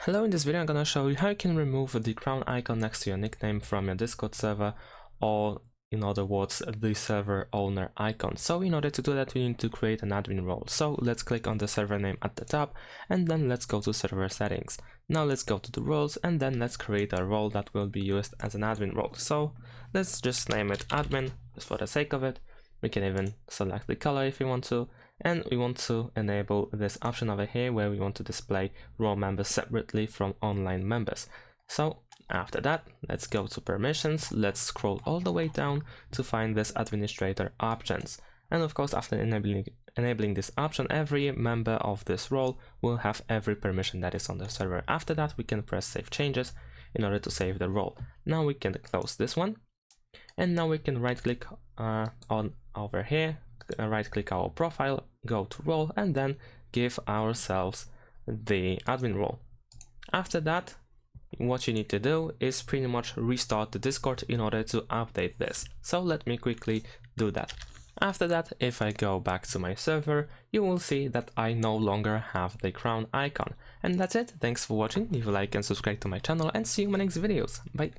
Hello, in this video I'm gonna show you how you can remove the crown icon next to your nickname from your Discord server, or in other words, the server owner icon. So in order to do that, we need to create an admin role. So let's click on the server name at the top, and then let's go to server settings. Now let's go to the roles, and then let's create a role that will be used as an admin role. So let's just name it admin, just for the sake of it. We can even select the color if you want to. And we want to enable this option over here where we want to display role members separately from online members. So after that, let's go to permissions. Let's scroll all the way down to find this administrator options. And of course, after enabling this option, every member of this role will have every permission that is on the server. After that, we can press save changes in order to save the role. Now we can close this one. And now we can right click on over here, right click our profile, go to role, and then give ourselves the admin role. After that, what you need to do is pretty much restart the Discord in order to update this. So let me quickly do that. After that, if I go back to my server, you will see that I no longer have the crown icon. And that's it. Thanks for watching. Leave a like and subscribe to my channel, and see you in my next videos. Bye.